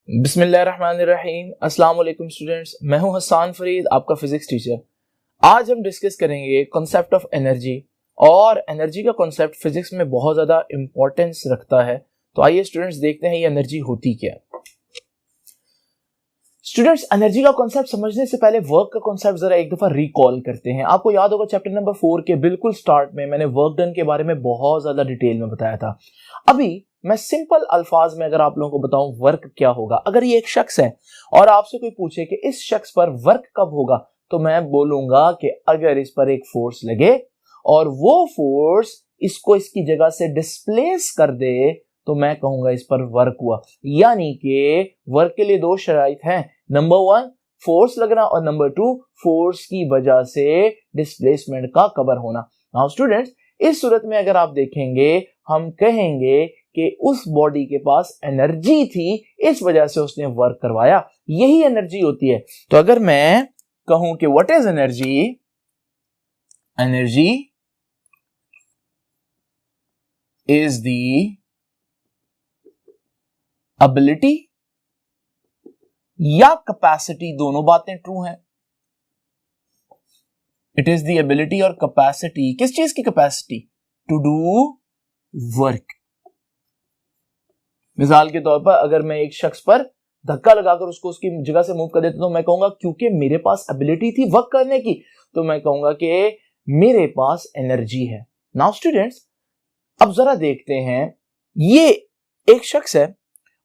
बिस्मिल्लाहिर्रहमानिर्रहीम। अस्सलाम वालेकुम स्टूडेंट्स, मैं हूं हसन फरीद, आपका फिजिक्स टीचर। आज हम डिस्कस करेंगे कॉन्सेप्ट ऑफ एनर्जी, और एनर्जी का कॉन्सेप्ट फिजिक्स में बहुत ज़्यादा इंपॉर्टेंस रखता है। तो आइए स्टूडेंट्स देखते हैं ये एनर्जी होती क्या। स्टूडेंट्स, एनर्जी का कॉन्सेप्ट समझने से पहले वर्क का कॉन्सेप्ट जरा एक दफा रिकॉल करते हैं। आपको याद होगा चैप्टर नंबर 4 के बिल्कुल स्टार्ट में मैंने वर्क डन के बारे में बहुत ज्यादा डिटेल में बताया था। अभी मैं सिंपल अल्फाज में अगर आप लोगों को बताऊं वर्क क्या होगा, अगर ये एक शख्स है और आपसे कोई पूछे कि इस शख्स पर वर्क कब होगा, तो मैं बोलूंगा कि अगर इस पर एक फोर्स लगे और वो फोर्स इसको इसकी जगह से डिस्प्लेस कर दे तो मैं कहूंगा इस पर वर्क हुआ। यानी कि वर्क के लिए दो शराइत हैं, नंबर 1 फोर्स लगना और नंबर 2 फोर्स की वजह से डिस्प्लेसमेंट का कवर होना। नाउ स्टूडेंट्स, इस सूरत में अगर आप देखेंगे हम कहेंगे कि उस बॉडी के पास एनर्जी थी, इस वजह से उसने वर्क करवाया, यही एनर्जी होती है। तो अगर मैं कहूं कि what is energy, energy is the ability या कैपेसिटी, दोनों बातें ट्रू हैं। इट इज द एबिलिटी और कैपेसिटी, किस चीज की कैपेसिटी? To do work. मिसाल के तौर पर अगर मैं एक शख्स पर धक्का लगाकर उसको उसकी जगह से मूव कर देता तो मैं कहूंगा क्योंकि मेरे पास एबिलिटी थी वर्क करने की, तो मैं कहूंगा कि मेरे पास एनर्जी है। नाउ स्टूडेंट्स, अब जरा देखते हैं, ये एक शख्स है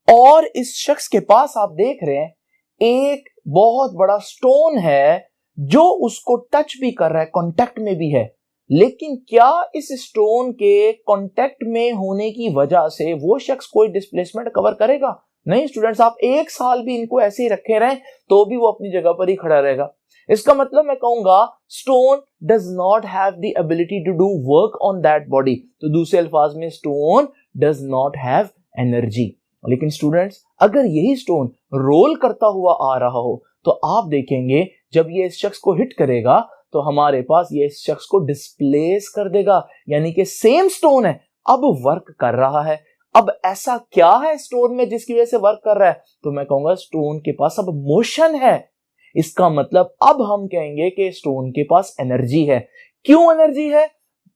और इस शख्स के पास आप देख रहे हैं एक बहुत बड़ा स्टोन है जो उसको टच भी कर रहा है, कांटेक्ट में भी है। लेकिन क्या इस स्टोन के कांटेक्ट में होने की वजह से वो शख्स कोई डिस्प्लेसमेंट कवर करेगा? नहीं स्टूडेंट्स, आप एक साल भी इनको ऐसे ही रखे रहें तो भी वो अपनी जगह पर ही खड़ा रहेगा। इसका मतलब मैं कहूंगा stone does not have the ability to do work on that body. तो दूसरे अल्फाज में stone does not have energy. लेकिन स्टूडेंट्स, अगर यही स्टोन रोल करता हुआ आ रहा हो तो आप देखेंगे जब ये इस शख्स को हिट करेगा तो हमारे पास ये इस शख्स को डिस्प्लेस कर देगा, यानी कि सेम स्टोन है अब वर्क कर रहा है। अब ऐसा क्या है स्टोन में जिसकी वजह से वर्क कर रहा है? तो मैं कहूंगा स्टोन के पास अब मोशन है। इसका मतलब अब हम कहेंगे कि स्टोन के पास एनर्जी है। क्यों एनर्जी है?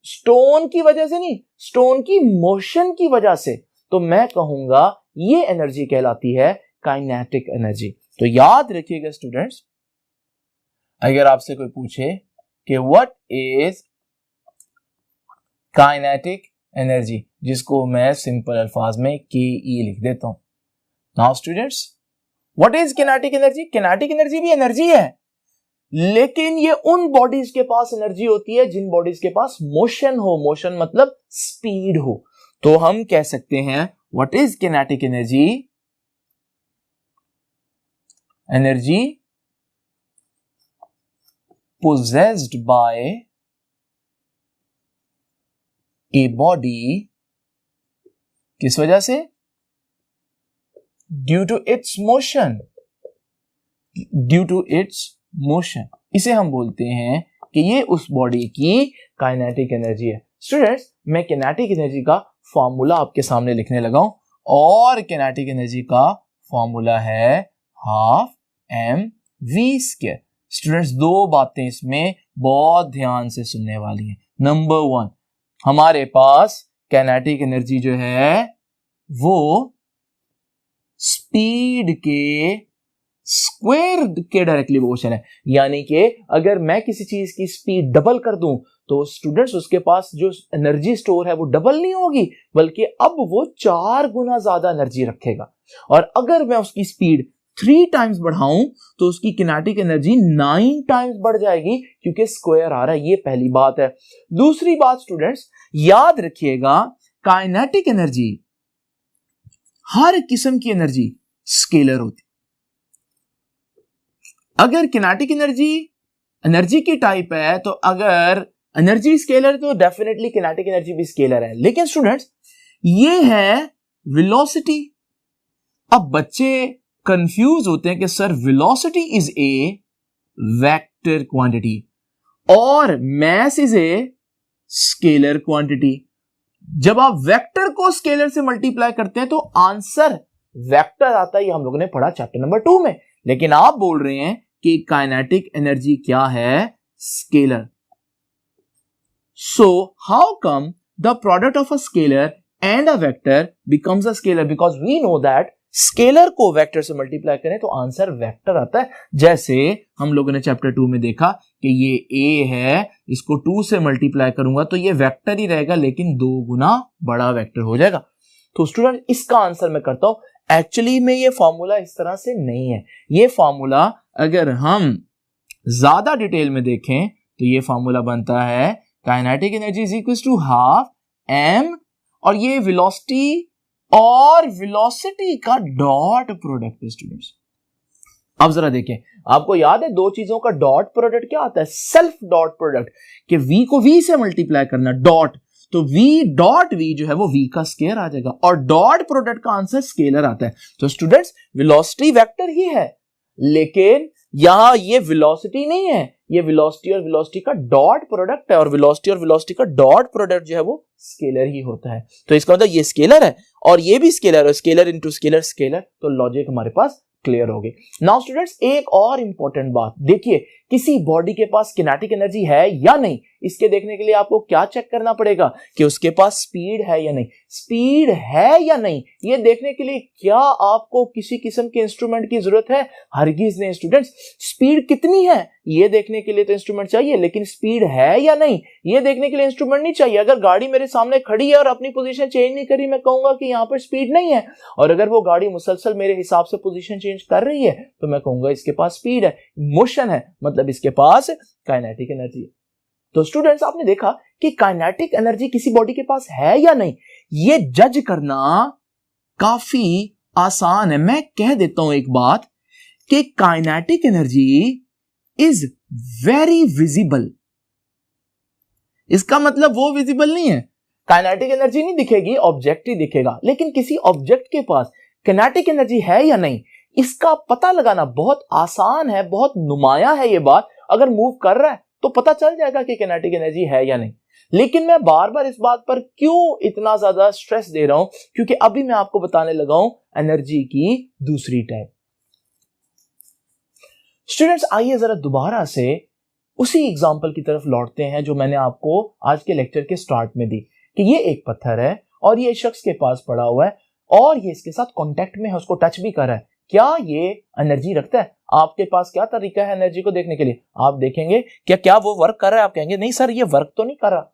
स्टोन की वजह से नहीं, स्टोन की मोशन की वजह से। तो मैं कहूंगा ये एनर्जी कहलाती है काइनेटिक एनर्जी। तो याद रखिएगा स्टूडेंट्स, अगर आपसे कोई पूछे कि व्हाट इज काइनेटिक एनर्जी, जिसको मैं सिंपल अल्फाज में के लिख देता हूं। Now students, what is kinetic energy? Kinetic energy भी एनर्जी है, लेकिन ये उन बॉडीज के पास एनर्जी होती है जिन बॉडीज के पास मोशन हो। मोशन मतलब स्पीड हो। तो हम कह सकते हैं what is kinetic energy? Energy possessed by a body, किस वजह से? Due to its motion. Due to its motion, इसे हम बोलते हैं कि ये उस बॉडी की काइनेटिक एनर्जी है। स्टूडेंट्स, मैं किनेटिक एनर्जी का फॉर्मूला आपके सामने लिखने लगा हूं, और किनेटिक एनर्जी का फॉर्मूला है हाफ mv²। स्टूडेंट्स, दो बातें इसमें बहुत ध्यान से सुनने वाली हैं। नंबर 1, हमारे पास काइनेटिक एनर्जी जो है वो स्पीड के स्क्वायर के डायरेक्टली प्रोपोर्शनल है। यानी कि अगर मैं किसी चीज की स्पीड डबल कर दूं तो स्टूडेंट्स उसके पास जो एनर्जी स्टोर है वो डबल नहीं होगी, बल्कि अब वो 4 गुना ज्यादा एनर्जी रखेगा। और अगर मैं उसकी स्पीड 3 टाइम्स बढ़ाऊं तो उसकी किनेटिक एनर्जी 9 टाइम्स बढ़ जाएगी, क्योंकि स्क्वायर आ रहा है। ये पहली बात है। दूसरी बात स्टूडेंट्स, याद रखिएगा काइनेटिक एनर्जी, हर किस्म की एनर्जी स्केलर होती। अगर किनेटिक एनर्जी की टाइप है तो अगर एनर्जी स्केलर तो डेफिनेटली किनेटिक एनर्जी भी स्केलर है। लेकिन स्टूडेंट्स, ये है वेलोसिटी। अब बच्चे कंफ्यूज होते हैं कि sir velocity is a vector quantity और mass is a scalar quantity. जब आप वेक्टर को स्केलर से मल्टीप्लाई करते हैं तो आंसर वेक्टर आता है, ये हम लोगों ने पढ़ा चैप्टर नंबर 2 में। लेकिन आप बोल रहे हैं कि काइनेटिक एनर्जी क्या है? Scalar. So how come the product of a scalar and a vector becomes a scalar? Because we know that scalar को वेक्टर से मल्टीप्लाई करें तो आंसर वेक्टर आता है। जैसे हम लोगों ने चैप्टर 2 में देखा कि ये a है, इसको 2 से मल्टीप्लाई करूंगा तो ये वेक्टर ही रहेगा, लेकिन 2 गुना बड़ा वेक्टर हो जाएगा। तो स्टूडेंट इसका आंसर मैं करता हूं। एक्चुअली में ये फॉर्मूला इस तरह से नहीं है। ये फॉर्मूला अगर हम ज्यादा डिटेल में देखें तो ये फॉर्मूला बनता है kinetic energy is equal to half m, और ये वेलोसिटी और वेलोसिटी का डॉट प्रोडक्ट है स्टूडेंट्स। अब जरा देखें, आपको याद है दो चीजों का डॉट प्रोडक्ट क्या आता है? सेल्फ डॉट प्रोडक्ट, कि v को v से मल्टीप्लाई करना, डॉट, तो v डॉट v जो है वो v का स्केयर आ जाएगा, और डॉट प्रोडक्ट का आंसर स्केलर आता है। तो स्टूडेंट्स वेलोसिटी वेक्टर ही है, लेकिन यहां ये वेलोसिटी नहीं है, ये वेलोसिटी और वेलोसिटी का डॉट प्रोडक्ट है, और वेलोसिटी और वेलोसिटी का डॉट प्रोडक्ट जो है वो स्केलर ही होता है। तो इसका मतलब ये स्केलर है और ये भी स्केलर है, स्केलर इनटू स्केलर स्केलर, तो लॉजिक हमारे पास क्लियर हो गई। नाउ स्टूडेंट्स एक और इंपॉर्टेंट बात देखिए, किसी बॉडी के पास किनेटिक एनर्जी है या नहीं, इसके देखने के लिए आपको क्या चेक करना पड़ेगा कि उसके पास स्पीड है या नहीं। स्पीड है या नहीं ये देखने के लिए क्या आपको किसी किस्म के इंस्ट्रूमेंट की जरूरत है? हरगिज नहीं स्टूडेंट्स। स्पीड कितनी है ये देखने के लिए तो इंस्ट्रूमेंट चाहिए, लेकिन स्पीड है या नहीं ये देखने के लिए इंस्ट्रूमेंट नहीं चाहिए। अगर गाड़ी मेरे सामने खड़ी है और अपनी पोजीशन चेंज नहीं करी, मैं कहूंगा कि यहां पर स्पीड नहीं है, और अगर वो गाड़ी मुसलसल मेरे हिसाब से पोजीशन चेंज कर रही है तो मैं कहूंगा इसके पास स्पीड है, मोशन है, मतलब इसके पास काइनेटिक एनर्जी है। तो स्टूडेंट्स आपने देखा कि काइनेटिक एनर्जी किसी बॉडी के पास है या नहीं, ये जज करना काफी आसान है। मैं कह देता हूं एक बात कि kinetic energy is very visible. इसका मतलब वो विजिबल नहीं है, काइनेटिक एनर्जी नहीं दिखेगी, ऑब्जेक्ट ही दिखेगा, लेकिन किसी ऑब्जेक्ट के पास काइनेटिक एनर्जी है या नहीं इसका पता लगाना बहुत आसान है, बहुत नुमाया है। ये बात अगर मूव कर रहा है तो पता चल जाएगा कि काइनेटिक एनर्जी है या नहीं। लेकिन मैं बार बार इस बात पर क्यों इतना ज्यादा स्ट्रेस दे रहा हूं? क्योंकि अभी मैं आपको बताने लगा हूं एनर्जी की दूसरी टाइप। स्टूडेंट्स आइए जरा दोबारा से उसी एग्जाम्पल की तरफ लौटते हैं जो मैंने आपको आज के लेक्चर के स्टार्ट में दी, कि ये एक पत्थर है और ये शख्स के पास पड़ा हुआ है और ये इसके साथ कांटेक्ट में है, उसको टच भी कर रहा है। क्या ये एनर्जी रखता है? आपके पास क्या तरीका है एनर्जी को देखने के लिए? आप देखेंगे क्या वो वर्क कर रहा है? आप कहेंगे नहीं सर ये वर्क तो नहीं कर रहा,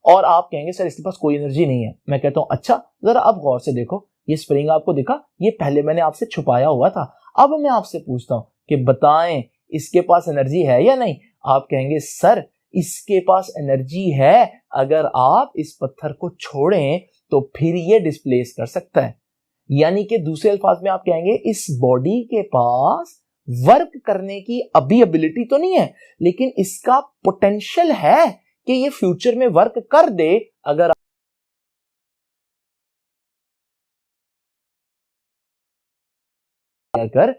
और आप कहेंगे सर इसके पास कोई एनर्जी नहीं है। मैं कहता हूं अच्छा जरा अब गौर से देखो, ये स्प्रिंग आपको दिखा, ये पहले मैंने आपसे छुपाया हुआ था। अब मैं आपसे पूछता हूं कि बताएं इसके पास एनर्जी है या नहीं? आप कहेंगे सर इसके पास एनर्जी है, अगर आप इस पत्थर को छोड़ें तो फिर ये डिस्प्लेस कर सकता है। यानी कि दूसरे अल्फाज में आप कहेंगे इस बॉडी के पास वर्क करने की अभी एबिलिटी तो नहीं है, लेकिन इसका पोटेंशियल है कि ये फ्यूचर में वर्क कर दे। अगर अगर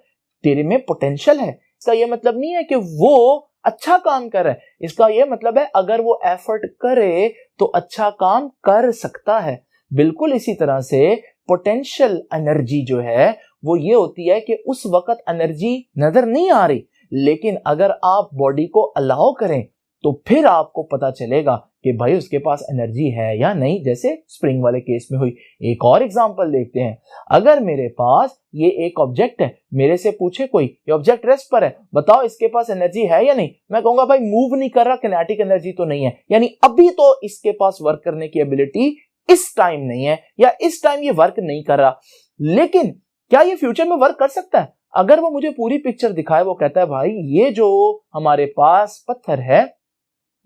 तेरे में पोटेंशियल है, इसका यह मतलब नहीं है कि वो अच्छा काम कर रहा है, इसका यह मतलब है अगर वो एफर्ट करे तो अच्छा काम कर सकता है। बिल्कुल इसी तरह से पोटेंशियल एनर्जी जो है वो ये होती है कि उस वक्त एनर्जी नजर नहीं आ रही, लेकिन अगर आप बॉडी को अलाउ करें तो फिर आपको पता चलेगा कि भाई उसके पास एनर्जी है या नहीं, जैसे स्प्रिंग वाले केस में हुई। एक और एग्जांपल देखते हैं। अगर मेरे पास ये एक ऑब्जेक्ट है, मेरे से पूछे कोई ये ऑब्जेक्ट रेस्ट पर है, बताओ इसके पास एनर्जी है या नहीं? मैं कहूंगा भाई मूव नहीं कर रहा, किनेटिक एनर्जी तो नहीं है, यानी अभी तो इसके पास वर्क करने की एबिलिटी इस टाइम नहीं है, या इस टाइम ये वर्क नहीं कर रहा। लेकिन क्या ये फ्यूचर में वर्क कर सकता है? अगर वो मुझे पूरी पिक्चर दिखाए, वो कहता है भाई ये जो हमारे पास पत्थर है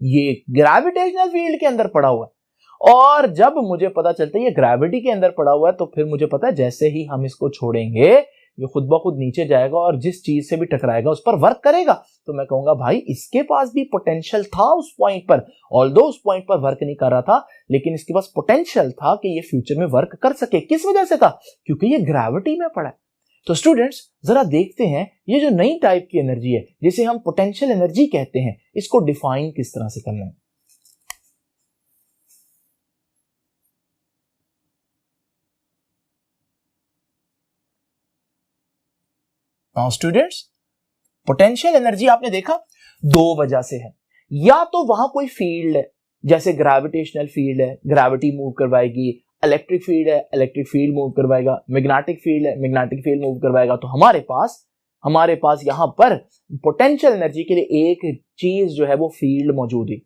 ये ग्रेविटेशनल फील्ड के अंदर पड़ा हुआ है, और जब मुझे पता चलता है ये ग्रेविटी के अंदर पड़ा हुआ है तो फिर मुझे पता है जैसे ही हम इसको छोड़ेंगे ये खुद ब खुद नीचे जाएगा और जिस चीज से भी टकराएगा उस पर वर्क करेगा। तो मैं कहूंगा भाई इसके पास भी पोटेंशियल था उस पॉइंट पर, ऑल्दो उस पॉइंट पर वर्क नहीं कर रहा था, लेकिन इसके पास पोटेंशियल था कि ये फ्यूचर में वर्क कर सके। किस वजह से था? क्योंकि ये ग्रेविटी में पड़ा है। तो स्टूडेंट्स जरा देखते हैं ये जो नई टाइप की एनर्जी है जिसे हम पोटेंशियल एनर्जी कहते हैं, इसको डिफाइन किस तरह से करना है। नाउ स्टूडेंट्स, पोटेंशियल एनर्जी आपने देखा दो वजह से है। या तो वहां कोई फील्ड है, जैसे ग्रेविटेशनल फील्ड है, ग्रेविटी मूव करवाएगी, इलेक्ट्रिक फील्ड है, इलेक्ट्रिक फील्ड मूव करवाएगा, मैग्नेटिक फील्ड है, मैग्नेटिक फील्ड मूव करवाएगा। तो हमारे पास यहां पर पोटेंशियल एनर्जी के लिए एक चीज जो है वो फील्ड मौजूद हुई।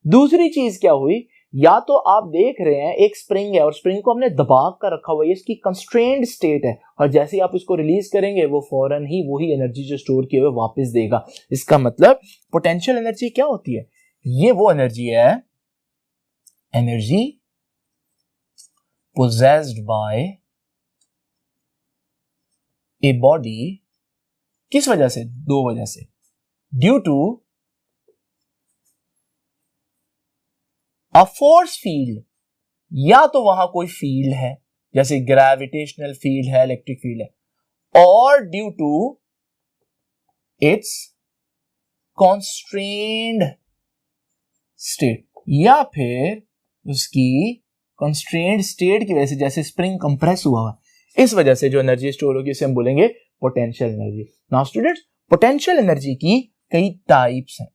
दूसरी चीज क्या हुई, या तो आप देख रहे हैं एक स्प्रिंग है और स्प्रिंग को हमने दबा कर रखा हुआ है, इसकी कंस्ट्रेंड स्टेट है, और जैसे ही आप इसको रिलीज करेंगे वो फौरन ही वही एनर्जी जो स्टोर किए हुए वापस देगा। इसका मतलब पोटेंशियल एनर्जी क्या होती है, ये वो एनर्जी है, energy possessed by a body, किस वजह से, दो वजह से, due to a force field, या तो वहां कोई फील्ड है जैसे ग्रेविटेशनल फील्ड है, इलेक्ट्रिक फील्ड है, और due to its constrained state, या फिर उसकी कॉन्स्ट्रेन्ड स्टेट की वजह से, जैसे स्प्रिंग कंप्रेस हुआ है, इस वजह से जो एनर्जी स्टोर होगी उसे हम बोलेंगे potential energy. Now students, potential energy की कई टाइप्स हैं,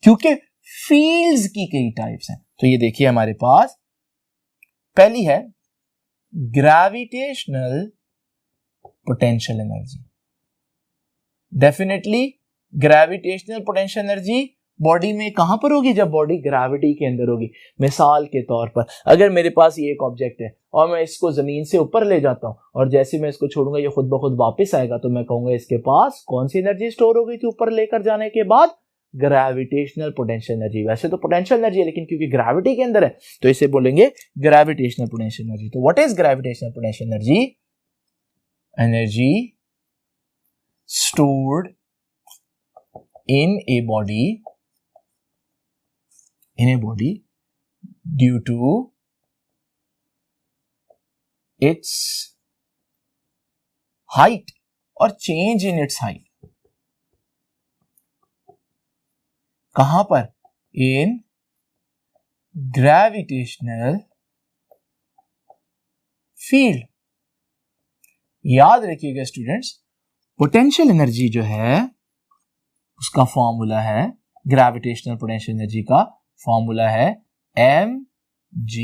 क्योंकि फील्ड्स की कई टाइप्स हैं। तो ये देखिए हमारे पास पहली है gravitational potential energy. Definitely gravitational potential energy body में कहां पर होगी, जब बॉडी ग्रेविटी के अंदर होगी। मिसाल के तौर पर अगर मेरे पास ये एक ऑब्जेक्ट है और मैं इसको जमीन से ऊपर ले जाता हूं और जैसे मैं इसको छोड़ूंगा ये खुद ब खुद वापस आएगा, तो मैं कहूंगा इसके पास कौन सी एनर्जी स्टोर हो गई थी ऊपर लेकर जाने के बाद, ग्रेविटेशनल पोटेंशियल एनर्जी। वैसे तो पोटेंशियल एनर्जी है लेकिन क्योंकि ग्रेविटी के अंदर है तो इसे बोलेंगे ग्रेविटेशनल पोटेंशियल एनर्जी। तो what is gravitational potential energy? Energy stored in A body due to its height or change in its height। कहां पर? in gravitational field। याद रखिएगा स्टूडेंट्स, पोटेंशियल एनर्जी जो है उसका फॉर्मूला है, ग्रेविटेशनल पोटेंशियल एनर्जी का फॉर्मूला है mgh।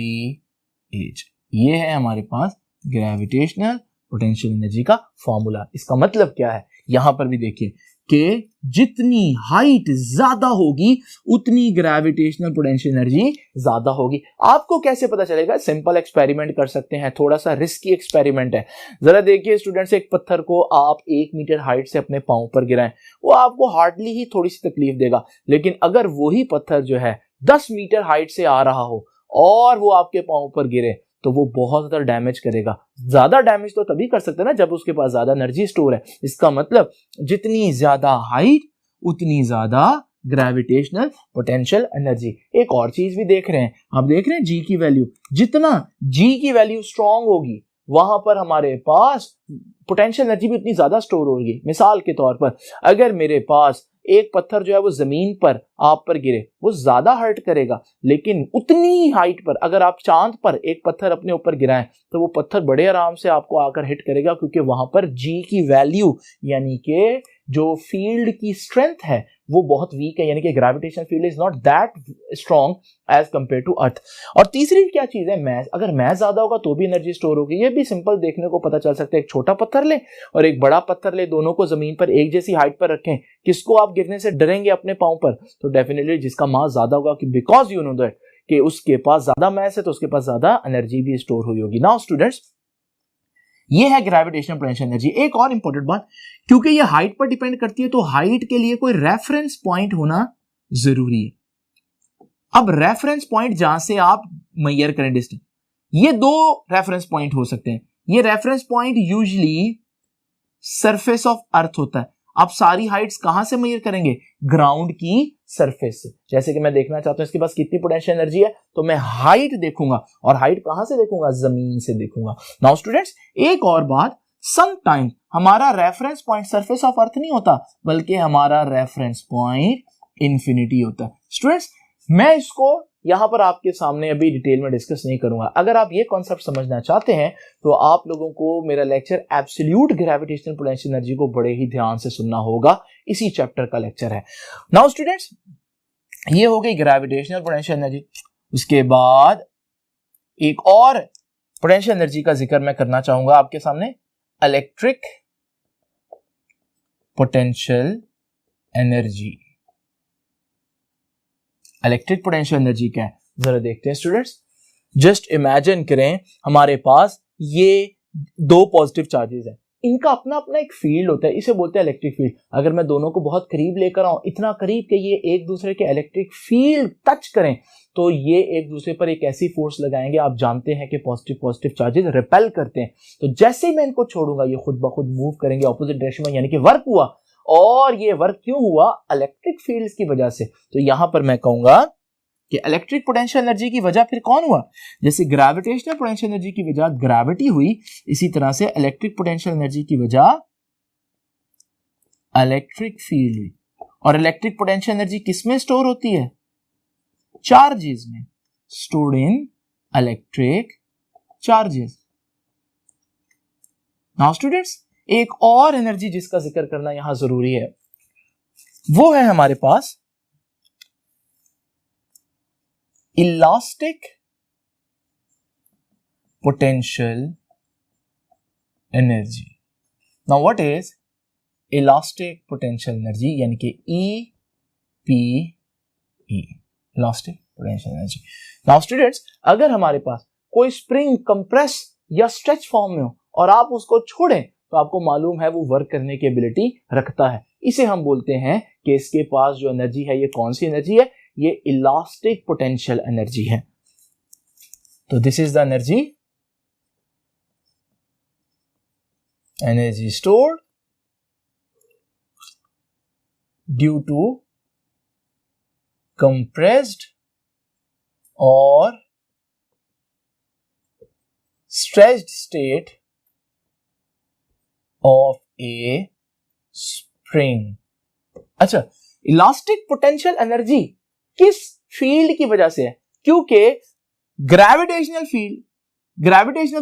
ये है हमारे पास ग्रेविटेशनल पोटेंशियल एनर्जी का फॉर्मूला। इसका मतलब क्या है, यहां पर भी देखिए कि जितनी हाइट ज्यादा होगी उतनी ग्रेविटेशनल पोटेंशियल एनर्जी ज्यादा होगी। आपको कैसे पता चलेगा? सिंपल एक्सपेरिमेंट कर सकते हैं, थोड़ा सा रिस्की एक्सपेरिमेंट है। जरा देखिए स्टूडेंट्स, एक पत्थर को आप 1 मीटर हाइट से अपने पांव पर गिराएं, वो आपको हार्डली ही थोड़ी सी तकलीफ देगा, लेकिन अगर वही पत्थर जो है 10 मीटर हाइट से आ रहा हो और वो आपके पांव पर गिरे तो वो बहुत ज्यादा डैमेज करेगा। ज्यादा डैमेज तो तभी कर सकते हैं ना जब उसके पास ज्यादा एनर्जी स्टोर है। इसका मतलब जितनी ज्यादा हाइट उतनी ज्यादा ग्रेविटेशनल पोटेंशियल एनर्जी। एक और चीज भी देख रहे हैं, आप देख रहे हैं जी की वैल्यू, जितना जी की वैल्यू स्ट्रांग होगी वहां पर हमारे पास पोटेंशियल एनर्जी भी उतनी ज्यादा स्टोर होगी। मिसाल के तौर पर अगर मेरे पास एक पत्थर जो है वो जमीन पर आप पर गिरे, वो ज्यादा हर्ट करेगा, लेकिन उतनी हाइट पर अगर आप चांद पर एक पत्थर अपने ऊपर गिराएं तो वो पत्थर बड़े आराम से आपको आकर हिट करेगा, क्योंकि वहां पर जी की वैल्यू यानी कि जो फील्ड की स्ट्रेंथ है वो बहुत वीक है, यानी कि gravitation field is not that strong as compare to earth. और तीसरी क्या चीज है, मैस। अगर मैस ज्यादा होगा तो भी एनर्जी स्टोर होगी। ये भी सिंपल देखने को पता चल सकता है। एक छोटा पत्थर ले और एक बड़ा पत्थर ले, दोनों को जमीन पर एक जैसी हाइट पर रखें, किसको आप गिरने से डरेंगे अपने पांव पर? तो डेफिनेटली जिसका मास ज्यादा होगा, बिकॉज यू नो दैट कि उसके पास ज्यादा मैस है तो उसके पास ज्यादा एनर्जी भी स्टोर हुई होगी। नाउ स्टूडेंट्स, ये है ग्रेविटेशनल पोटेंशियल एनर्जी। एक और इंपॉर्टेंट बात, क्योंकि ये हाइट पर डिपेंड करती है तो हाइट के लिए कोई रेफरेंस पॉइंट होना जरूरी है। अब रेफरेंस पॉइंट जहां से आप मेजर करें डिस्टेंस, ये दो रेफरेंस पॉइंट हो सकते हैं। ये reference point usually surface of earth होता है। आप सारी हाइट्स कहां से मेजर करेंगे? ग्राउंड की सरफेस से। जैसे कि मैं देखना चाहता हूं इसके पास कितनी पोटेंशियल एनर्जी है, तो मैं हाइट देखूंगा, और हाइट कहां से देखूंगा? जमीन से देखूंगा। नाउ स्टूडेंट्स, एक और बात, समटाइम हमारा reference point surface of earth नहीं होता, बल्कि हमारा रेफरेंस पॉइंट इंफिनिटी होता है। स्टूडेंट्स, मैं इसको यहां पर आपके सामने अभी डिटेल में डिस्कस नहीं करूंगा। अगर आप ये कॉन्सेप्ट समझना चाहते हैं तो आप लोगों को मेरा lecture absolute gravitational potential energy को बड़े ही ध्यान से सुनना होगा, इसी चैप्टर का लेक्चर है। नाउ स्टूडेंट्स, ये हो गई ग्रेविटेशनल पोटेंशियल एनर्जी। उसके बाद एक और पोटेंशियल एनर्जी का जिक्र मैं करना चाहूंगा आपके सामने, electric potential energy. Electric potential energy क्या है जरा देखते हैं स्टूडेंट्स। जस्ट इमेजिन करें हमारे पास ये दो पॉजिटिव चार्जेस हैं, इनका अपना अपना एक फील्ड होता है, इसे बोलते हैं इलेक्ट्रिक फील्ड। अगर मैं दोनों को बहुत करीब लेकर आऊं, इतना करीब कि ये एक दूसरे के इलेक्ट्रिक फील्ड टच करें, तो ये एक दूसरे पर एक ऐसी फोर्स लगाएंगे, आप जानते हैं कि पॉजिटिव चार्जेस रिपेल करते हैं। तो जैसे ही मैं इनको छोड़ूंगा ये खुद ब खुद मूव करेंगे ऑपोजिट डायरेक्शन में, यानी कि वर्क हुआ। और ये वर्क क्यों हुआ? इलेक्ट्रिक फील्ड्स की वजह से। तो यहां पर मैं कहूंगा कि इलेक्ट्रिक पोटेंशियल एनर्जी की वजह फिर कौन हुआ? जैसे ग्रेविटेशनल पोटेंशियल एनर्जी की वजह ग्रेविटी हुई, इसी तरह से इलेक्ट्रिक पोटेंशियल एनर्जी की वजह इलेक्ट्रिक फील्ड हुई। और इलेक्ट्रिक पोटेंशियल एनर्जी किसमें स्टोर होती है? चार्जेस में, stored in electric charges. Now students, एक और एनर्जी जिसका जिक्र करना यहां जरूरी है, वो है हमारे पास elastic potential energy. Now what is elastic potential energy? यानी कि EPE, elastic potential energy. Now students, अगर हमारे पास कोई स्प्रिंग कंप्रेस या स्ट्रेच फॉर्म में हो और आप उसको छोड़ें, तो आपको मालूम है वो वर्क करने की एबिलिटी रखता है। इसे हम बोलते हैं कि इसके पास जो एनर्जी है ये कौन सी एनर्जी है? ये इलास्टिक पोटेंशियल एनर्जी है। तो this is the energy stored due to compressed or stretched state of a spring। अच्छा, इलास्टिक पोटेंशियल एनर्जी किस फील्ड की वजह से है? क्योंकि ग्रेविटेशनल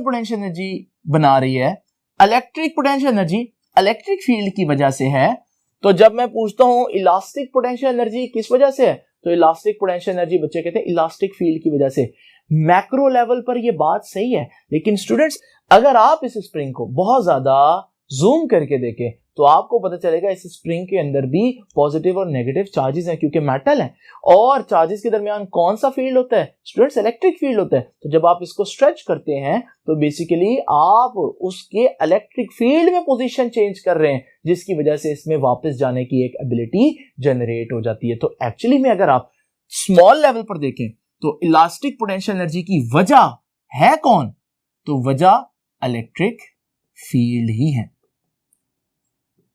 पोटेंशियल एनर्जी बना रही है, electric potential energy electric field की वजह से है। तो जब मैं पूछता हूं इलास्टिक पोटेंशियल एनर्जी किस वजह से है, तो इलास्टिक पोटेंशियल एनर्जी बच्चे कहते हैं इलास्टिक फील्ड की वजह से। मैक्रो लेवल पर यह बात सही है, लेकिन स्टूडेंट्स अगर आप इस स्प्रिंग को बहुत ज्यादा जूम करके देखें तो आपको पता चलेगा इस स्प्रिंग के अंदर भी पॉजिटिव और नेगेटिव चार्जेस हैं, क्योंकि मेटल है। और चार्जेस के दरमियान कौन सा फील्ड होता है स्टूडेंट्स? इलेक्ट्रिक फील्ड होता है। तो जब आप इसको स्ट्रेच करते हैं तो बेसिकली आप उसके इलेक्ट्रिक फील्ड में पोजीशन चेंज कर रहे हैं, जिसकी वजह से इसमें वापस जाने की एक एबिलिटी जनरेट हो जाती है। तो एक्चुअली में अगर आप स्मॉल लेवल पर देखें तो इलास्टिक पोटेंशियल एनर्जी की वजह है कौन? तो वजह इलेक्ट्रिक फील्ड ही है।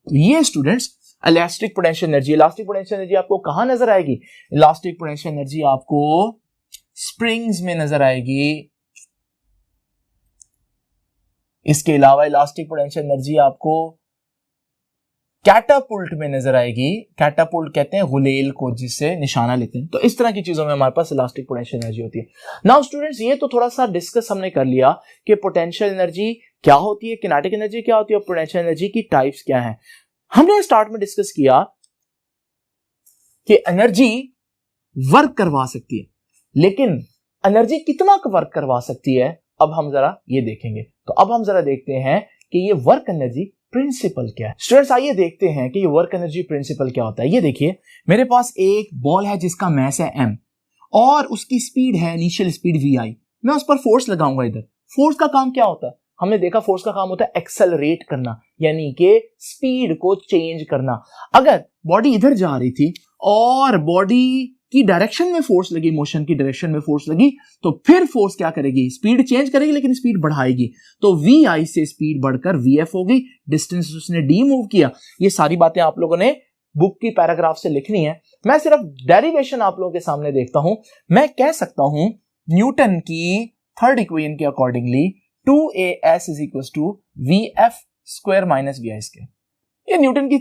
तो ये students elastic potential energy. Elastic potential energy आपको कहां नजर आएगी? इलास्टिक पोटेंशियल एनर्जी आपको स्प्रिंग्स में नजर आएगी। इसके अलावा इलास्टिक पोटेंशियल एनर्जी आपको कैटापुल्ट में नजर आएगी। कैटापुल्ट कहते हैं गुलेल को जिससे निशाना लेते हैं। तो इस तरह की चीजों में हमारे पास इलास्टिक पोटेंशियल एनर्जी होती है। नाउ स्टूडेंट्स, ये तो थोड़ा सा डिस्कस हमने कर लिया कि पोटेंशियल एनर्जी क्या होती है, किनेटिक एनर्जी क्या होती है और पोटेंशियल एनर्जी की टाइप्स क्या हैं। हमने स्टार्ट में डिस्कस किया कि एनर्जी वर्क करवा सकती है, लेकिन एनर्जी कितना वर्क करवा सकती है अब हम जरा ये देखेंगे। तो अब हम जरा देखते हैं कि ये वर्क एनर्जी प्रिंसिपल क्या है। स्टूडेंट्स आइए देखते हैं कि ये वर्क एनर्जी प्रिंसिपल क्या होता है। ये देखिए, मेरे पास एक बॉल है जिसका मैस है m और उसकी स्पीड है इनिशियल स्पीड vi। मैं उस पर फोर्स लगाऊंगा। इधर फोर्स का काम क्या होता है? हमने देखा फोर्स का काम होता है एक्सेलरेट करना, यानी कि स्पीड को चेंज करना। अगर बॉडी इधर जा रही थी और बॉडी की डायरेक्शन में फोर्स लगी, मोशन की डायरेक्शन में फोर्स लगी, तो फिर फोर्स क्या करेगी? स्पीड चेंज करेगी, लेकिन स्पीड बढ़ाएगी। तो vi से स्पीड बढ़कर vf हो गई। डिस्टेंस उसने d मूव किया। ये सारी बातें आप लोगों ने बुक की पैराग्राफ से लिखनी है। मैं सिर्फ डेरिवेशन आप लोगों के सामने देखता हूं। मैं कह सकता हूं न्यूटन की थर्ड इक्वेशन के accordingly 2as is equal to vf square minus vi square. ये न्यूटन की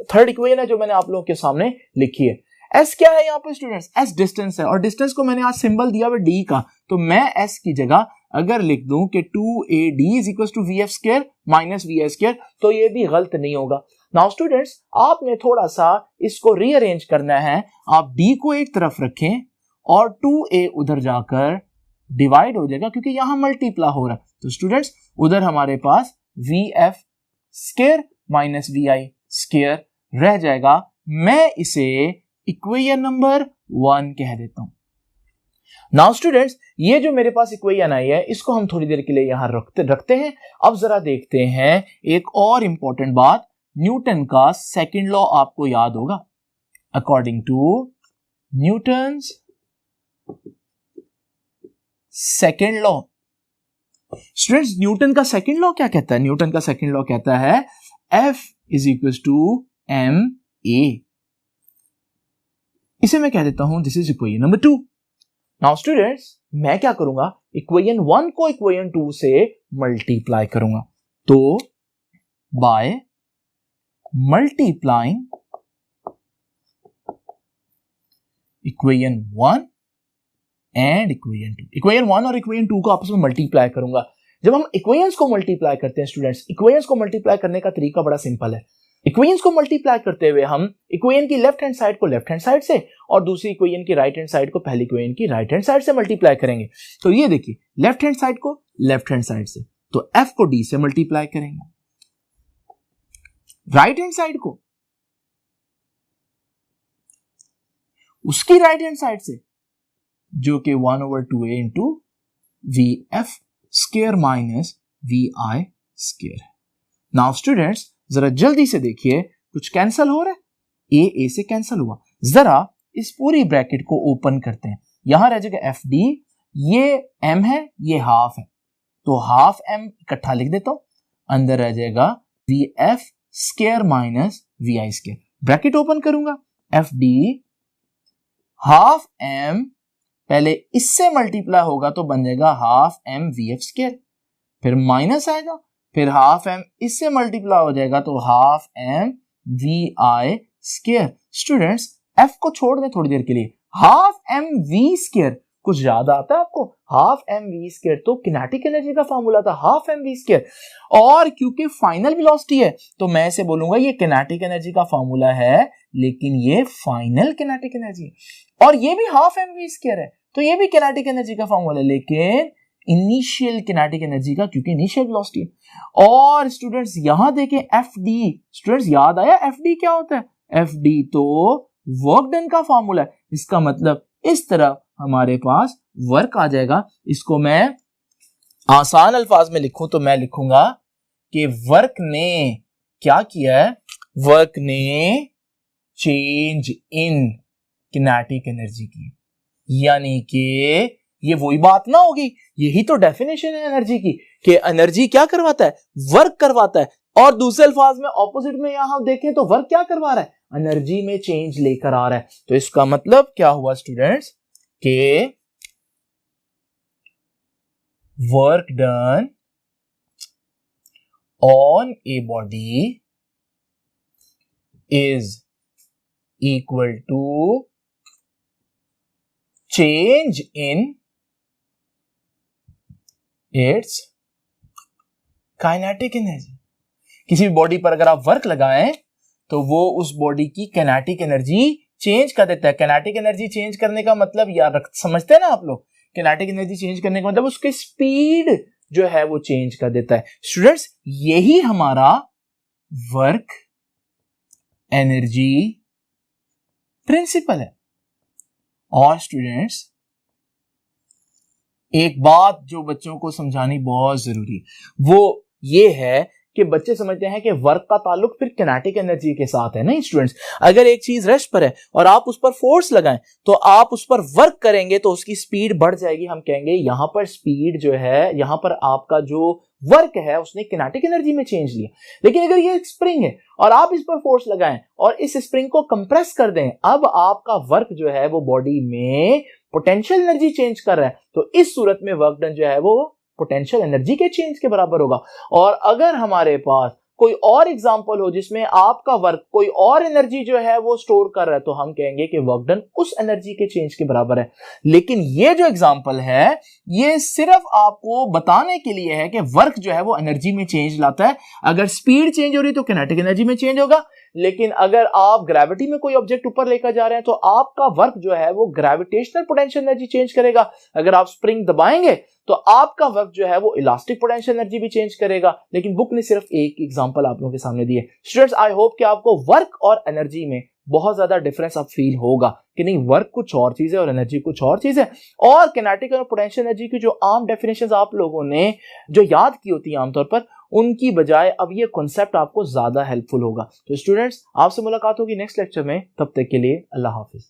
थर्ड इक्वेशन है जो मैंने आप लोगों के सामने लिखी है। एस क्या है यहाँ पे स्टूडेंट्स? एस डिस्टेंस है, और डिस्टेंस को मैंने आज सिंबल दिया हुआ डी का, तो मैं एस की जगह अगर लिख दूं कि 2AD is equal to VF square minus VI square, तो ये भी गलत नहीं होगा। नाउ स्टूडेंट्स, आपने थोड़ा सा इसको रीअरेंज करना है। आप D को एक तरफ रखें और 2A उधर जाकर डिवाइड हो जाएगा, क्योंकि यहां मल्टीप्लाई हो रहा है। तो स्टूडेंट्स, उधर हमारे पास VF square minus VI square रह जाएगा। मैं इसे इक्वेशन नंबर 1 कह देता हूं। नाउ स्टूडेंट्स, ये जो मेरे पास इक्वेशन आई है, इसको हम थोड़ी देर के लिए यहां रखते हैं। अब जरा देखते हैं एक और इंपॉर्टेंट बात। न्यूटन का सेकंड लॉ आपको याद होगा। According to Newton's second law, students, Newton का सेकंड लॉ क्या कहता है? न्यूटन का सेकंड लॉ कहता है F is equal to ma। इसे मैं कह देता हूं this is equation number 2। Now students, मैं क्या करूंगा? इक्वेशन 1 को इक्वेशन 2 से मल्टीप्लाई करूंगा। तो by multiplying equation 1 and equation 2, equation 1 और इक्वेशन 2 को आपस में मल्टीप्लाई करूंगा। जब हम इक्वेशंस को मल्टीप्लाई करते हैं स्टूडेंट्स, इक्वेशंस को मल्टीप्लाई करने का तरीका बड़ा सिंपल है। इक्वेशंस को मल्टीप्लाई करते हुए हम इक्वेशन की लेफ्ट हैंड साइड को लेफ्ट हैंड साइड से और दूसरी इक्वेशन की राइट हैंड साइड को पहली इक्वेशन की राइट हैंड साइड से मल्टीप्लाई करेंगे। तो ये देखिए, लेफ्ट हैंड साइड को लेफ्ट हैंड साइड से, तो F को D से मल्टीप्लाई करेंगे, राइट हैंड साइड को उसकी राइट हैंड साइड से, जो कि 1/2A into VF square minus VI square है। नाउ स्टूडेंट्स, जरा जल्दी से देखिए, कुछ कैंसिल हो रहा है, ए से कैंसिल हुआ। जरा इस पूरी ब्रैकेट को ओपन करते हैं। यहां रह जाएगा FD, ये M है, ये हाफ है, तो हाफ M इकट्ठा लिख देता हूं, अंदर रह जाएगा VF square minus VI square. Bracket open करूंगा, FD हाफ M पहले इससे मल्टीप्लाई होगा तो बन जाएगा हाफ M VF स्क्वायर, फिर माइनस आएगा, फिर हाफ M इससे मल्टीप्लाई हो जाएगा तो half M VI square. Students, F को छोड़ दें थोड़ी देर के लिए, हाफ M V स्क्वायर कुछ याद आता है आपको? हाफ M V स्क्वायर तो किनेटिक एनर्जी का फॉर्मूला था, हाफ M V स्क्वायर, और क्योंकि फाइनल वेलोसिटी है तो मैं इसे बोलूंगा ये किनेटिक एनर्जी का फॉर्मूला है, लेकिन ये फाइनल किनेटिक एनर्जी है। और ये भी हाफ M V स्क्वायर है, तो ये भी किनेटिक एनर्जी का फॉर्मूला है, लेकिन इनिशियल किनेटिक एनर्जी का, क्योंकि इनिशियल वेलोसिटी है। और स्टूडेंट्स, यहां देखें FD, स्टूडेंट्स याद आया FD क्या होता है? FD तो वर्क डन का फॉर्मूला है। इसका मतलब इस तरह हमारे पास वर्क आ जाएगा। इसको मैं आसान अल्फाज में लिखूं तो मैं लिखूंगा कि वर्क ने क्या किया है? वर्क ने चेंज इन किनेटिक एनर्जी की, यानी कि ये वही बात ना होगी, यही तो डेफिनेशन है एनर्जी की, कि एनर्जी क्या करवाता है? वर्क करवाता है। और दूसरे अल्फाज में ऑपोजिट में यहां देखें तो वर्क क्या करवा रहा है? एनर्जी में चेंज लेकर आ रहा है। तो इसका मतलब क्या हुआ स्टूडेंट्स, कि work done on a body is equal to change in its kinetic energy. किसी भी बॉडी पर अगर आप वर्क लगाएं तो वो उस बॉडी की काइनेटिक एनर्जी चेंज कर देता है। काइनेटिक एनर्जी चेंज करने का मतलब यार समझते हैं ना आप लोग, काइनेटिक एनर्जी चेंज करने का मतलब उसकी स्पीड जो है वो चेंज कर देता है। स्टूडेंट्स, यही हमारा वर्क एनर्जी प्रिंसिपल है। और स्टूडेंट्स, एक बात जो बच्चों को समझानी बहुत जरूरी है, वो ये है कि बच्चे समझते हैं कि वर्क का ताल्लुक फिर किनेटिक एनर्जी के साथ है। नहीं स्टूडेंट्स, अगर एक चीज रेस्ट पर है और आप उस पर फोर्स लगाएं तो आप उस पर वर्क करेंगे तो उसकी स्पीड बढ़ जाएगी। हम कहेंगे यहां पर स्पीड जो है, यहां पर आपका जो वर्क है उसने किनेटिक एनर्जी में चेंज लिया। लेकिन अगर ये एक स्प्रिंग है और आप इस पर फोर्स लगाएं और इस स्प्रिंग को कंप्रेस कर दें, अब आपका वर्क जो है वो बॉडी में पोटेंशियल एनर्जी चेंज कर रहा है। तो इस सूरत में वर्क डन जो है वो पोटेंशियल एनर्जी के चेंज के बराबर होगा। और अगर हमारे पास कोई और एग्जांपल हो जिसमें आपका वर्क कोई और एनर्जी जो है वो स्टोर कर रहा है, तो हम कहेंगे कि वर्क डन उस एनर्जी के चेंज के बराबर है। लेकिन ये जो एग्जांपल है ये सिर्फ आपको बताने के लिए है कि वर्क जो है वो एनर्जी में चेंज लाता है। अगर स्पीड चेंज हो रही तो किनेटिक एनर्जी में चेंज होगा, लेकिन अगर आप ग्रेविटी में कोई ऑब्जेक्ट ऊपर लेकर जा रहे हैं तो आपका वर्क जो है वो ग्रेविटेशनल पोटेंशियल एनर्जी चेंज करेगा। अगर आप स्प्रिंग दबाएंगे तो आपका वर्क जो है वो इलास्टिक पोटेंशियल एनर्जी भी चेंज करेगा। लेकिन बुक ने सिर्फ एक एग्जांपल आप लोगों के सामने दी है। स्टूडेंट्स, आई होप कि आपको वर्क और एनर्जी में बहुत ज्यादा डिफरेंस अब फील होगा कि नहीं, वर्क कुछ और चीज है और एनर्जी कुछ और चीज है। और किनेटिक और पोटेंशियल एनर्जी की जो आम डेफिनेशंस आप लोगों ने जो याद की होती है आमतौर पर, उनकी बजाय अब ये कॉन्सेप्ट आपको ज्यादा हेल्पफुल होगा। तो स्टूडेंट्स, आपसे मुलाकात होगी नेक्स्ट लेक्चर में। तब तक के लिए अल्लाह हाफिज।